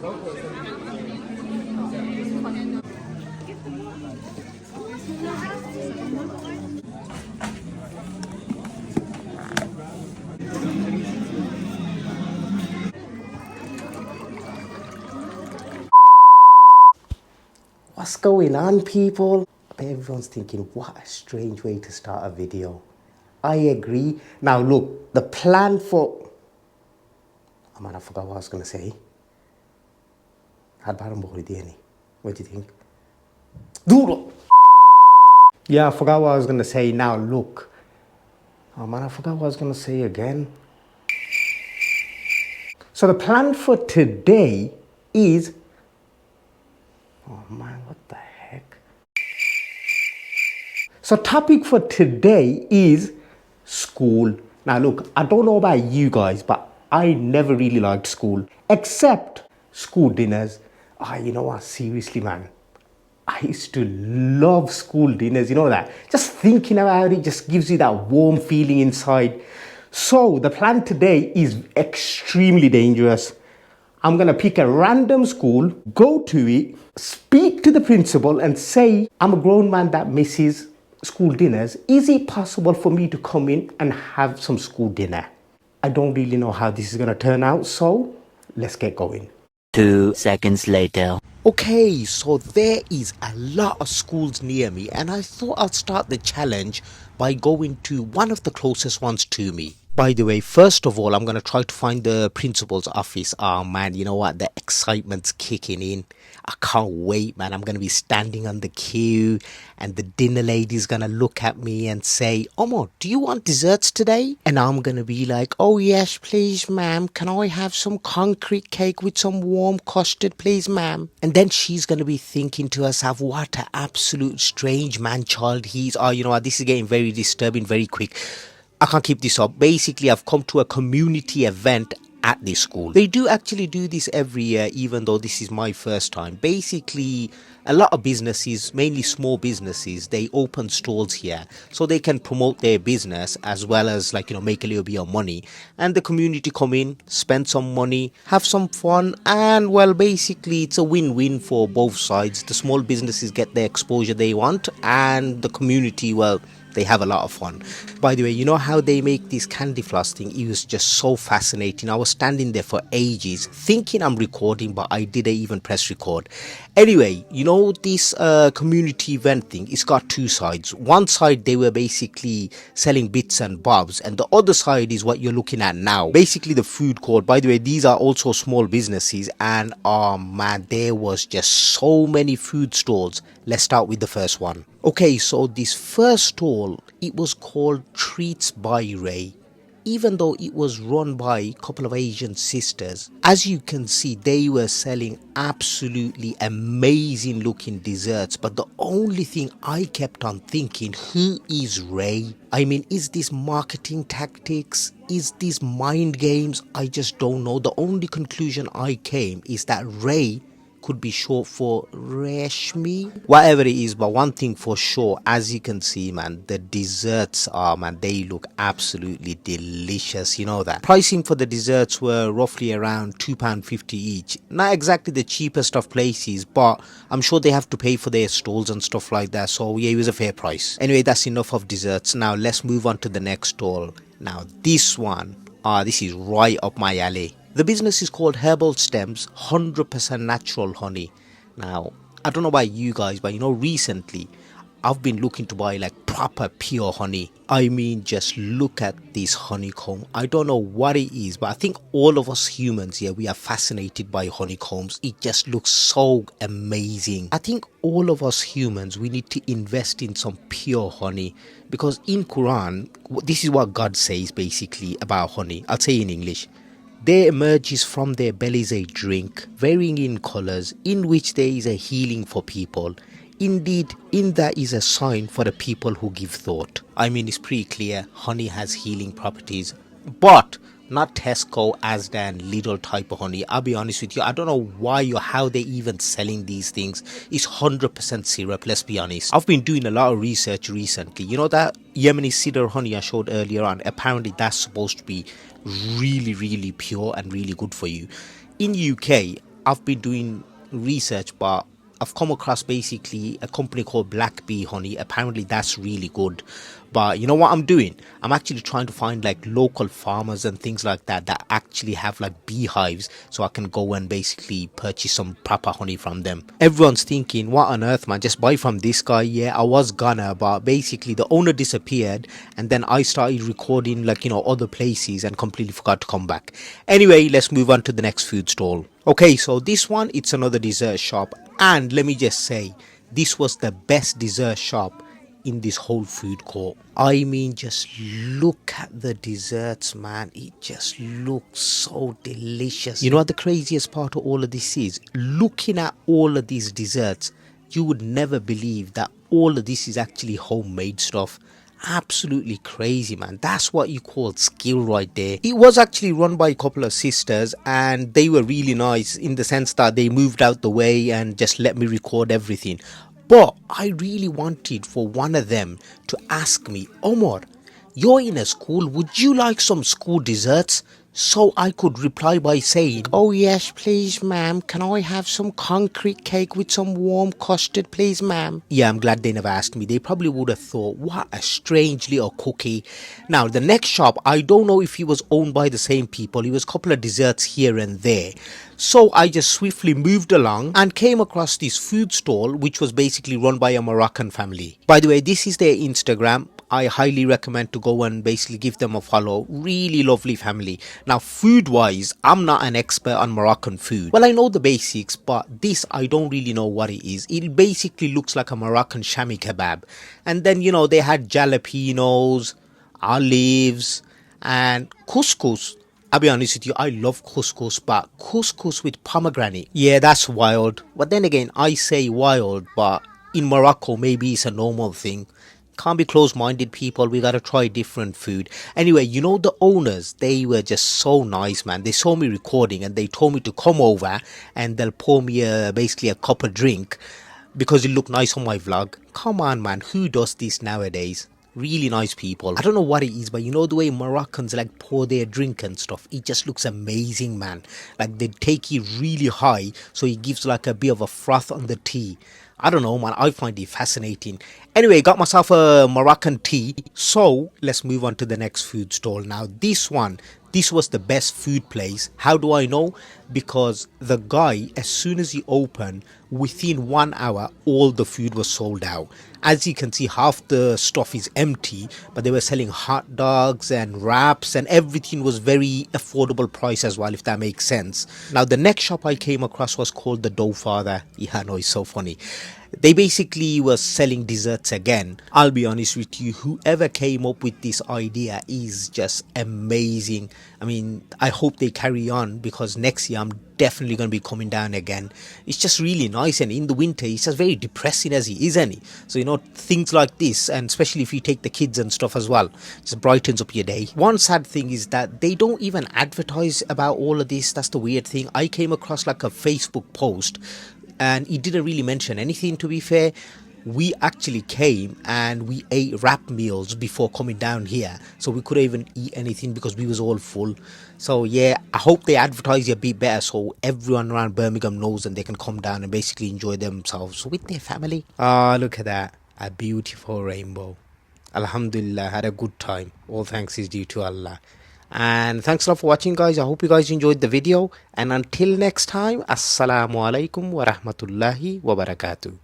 What's going on, people? I bet everyone's thinking, what a strange way to start a video. I agree. Now look, the plan for... Oh man, I forgot what I was going to say. What do you think? Dude! Yeah, I forgot what I was going to say. Now look. Oh man, I forgot what I was going to say again. So the plan for today is... Oh man, what the heck? So topic for today is school. Now look, I don't know about you guys, but I never really liked school, except school dinners. You know what, seriously man, I used to love school dinners, you know that? Just thinking about it just gives you that warm feeling inside. So the plan today is extremely dangerous. I'm gonna pick a random school, go to it, speak to the principal and say, I'm a grown man that misses school dinners. Is it possible for me to come in and have some school dinner? I don't really know how this is gonna turn out, so let's get going. 2 seconds later. Okay, so there is a lot of schools near me and I thought I'd start the challenge by going to one of the closest ones to me. By the way, first of all, I'm going to try to find the principal's office. Oh man, you know what? The excitement's kicking in. I can't wait, man. I'm going to be standing on the queue and the dinner lady's going to look at me and say, Omar, do you want desserts today? And I'm going to be like, oh yes, please, ma'am. Can I have some concrete cake with some warm custard, please, ma'am? And then she's going to be thinking to herself, what an absolute strange man-child he is. Oh, you know what? This is getting very disturbing very quick. I can't keep this up. Basically, I've come to a community event at this school. They do actually do this every year, even though this is my first time. Basically, a lot of businesses, mainly small businesses, they open stalls here so they can promote their business as well as, like, you know, make a little bit of money. And the community come in, spend some money, have some fun, and well, basically it's a win-win for both sides. The small businesses get the exposure they want, and the community, well, they have a lot of fun. By the way, you know how they make this candy floss thing? It was just so fascinating. I was standing there for ages thinking I'm recording, but I didn't even press record. Anyway, you know this community event thing, it's got two sides. One side, they were basically selling bits and bobs, and the other side is what you're looking at now. Basically the food court. By the way, these are also small businesses, and oh man, there was just so many food stalls. Let's start with the first one. Okay, so this first stall, it was called Treats by Ray. Even though it was run by a couple of Asian sisters, as you can see, they were selling absolutely amazing looking desserts. But the only thing I kept on thinking, who is Ray? I mean, is this marketing tactics? Is this mind games? I just don't know. The only conclusion I came is that Ray could be short for Reshmi, whatever it is. But one thing for sure, as you can see, man, the desserts are, man, they look absolutely delicious. You know that pricing for the desserts were roughly around £2.50 each. Not exactly the cheapest of places, but I'm sure they have to pay for their stalls and stuff like that, so yeah, it was a fair price. Anyway, that's enough of desserts. Now let's move on to the next stall. Now this one, this is right up my alley. The business is called Herbal Stems, 100% natural honey. Now, I don't know about you guys, but you know, recently I've been looking to buy like proper pure honey. I mean, just look at this honeycomb. I don't know what it is, but I think all of us humans here, we are fascinated by honeycombs. It just looks so amazing. I think all of us humans, we need to invest in some pure honey, because in Quran, this is what God says basically about honey. I'll say in English. There emerges from their bellies a drink, varying in colours, in which there is a healing for people. Indeed, in that is a sign for the people who give thought. I mean, it's pretty clear, honey has healing properties, but not Tesco, Asda and Lidl type of honey. I'll be honest with you, I don't know why or how they're even selling these things. It's 100% syrup, let's be honest. I've been doing a lot of research recently. You know that Yemeni cedar honey I showed earlier on? Apparently that's supposed to be really pure and really good for you. In UK, I've been doing research, but I've come across basically a company called Black Bee Honey. Apparently that's really good. But you know what I'm doing? I'm actually trying to find like local farmers and things like that that actually have like beehives, so I can go and basically purchase some proper honey from them. Everyone's thinking, what on earth, man, just buy from this guy. Yeah, I was gonna, but basically the owner disappeared, and then I started recording like, other places and completely forgot to come back. Anyway, let's move on to the next food stall. Okay, so this one, it's another dessert shop, and let me just say, this was the best dessert shop in this whole food court. I mean, just look at the desserts, man. It just looks so delicious. You know what the craziest part of all of this is? Looking at all of these desserts, you would never believe that all of this is actually homemade stuff. Absolutely crazy, man. That's what you call skill right there. It was actually run by a couple of sisters, and they were really nice in the sense that they moved out the way and just let me record everything. But I really wanted for one of them to ask me, Omar, you're in a school, would you like some school desserts? So I could reply by saying, oh yes please ma'am, can I have some concrete cake with some warm custard please ma'am? Yeah, I'm glad they never asked me. They probably would have thought, what a strange little cookie. Now the next shop, I don't know if he was owned by the same people. It was a couple of desserts here and there. So I just swiftly moved along and came across this food stall, which was basically run by a Moroccan family. By the way, this is their Instagram. I highly recommend to go and basically give them a follow. Really lovely family. Now food wise, I'm not an expert on Moroccan food. Well, I know the basics, but this I don't really know what it is. It basically looks like a Moroccan shami kebab. And then they had jalapenos, olives and couscous. I'll be honest with you, I love couscous, but couscous with pomegranate, yeah, that's wild. But then again, I say wild, but in Morocco maybe it's a normal thing. Can't be close-minded, people. We gotta try different food. Anyway, the owners, they were just so nice, man. They saw me recording and they told me to come over and they'll pour me basically a cup of drink because it looked nice on my vlog. Come on, man, who does this nowadays? Really nice people. I don't know what it is, but the way Moroccans like pour their drink and stuff, it just looks amazing, man. Like they take it really high so it gives like a bit of a froth on the tea. I don't know, man, I find it fascinating. Anyway, got myself a Moroccan tea. So let's move on to the next food stall. Now this was the best food place. How do I know? Because the guy, as soon as he opened, within 1 hour all the food was sold out. As you can see, half the stuff is empty, but they were selling hot dogs and wraps, and everything was very affordable price as well, if that makes sense. Now the next shop I came across was called the Dough Father. Yeah, I know, it's so funny. They basically were selling desserts again. I'll be honest with you, whoever came up with this idea is just amazing. I mean, I hope they carry on, because next year I'm definitely going to be coming down again. It's just really nice, and in the winter it's just very depressing as it is, isn't it? So things like this, and especially if you take the kids and stuff as well, just brightens up your day. One sad thing is that they don't even advertise about all of this. That's the weird thing. I came across like a Facebook post and it didn't really mention anything, to be fair. We actually came and we ate wrap meals before coming down here, so we couldn't even eat anything because we was all full. So yeah, I hope they advertise a bit better so everyone around Birmingham knows and they can come down and basically enjoy themselves with their family. Look at that, a beautiful rainbow. Alhamdulillah, had a good time. All thanks is due to Allah. And thanks a lot for watching, guys. I hope you guys enjoyed the video, and until next time, assalamu alaikum wa rahmatullahi wa barakatuh.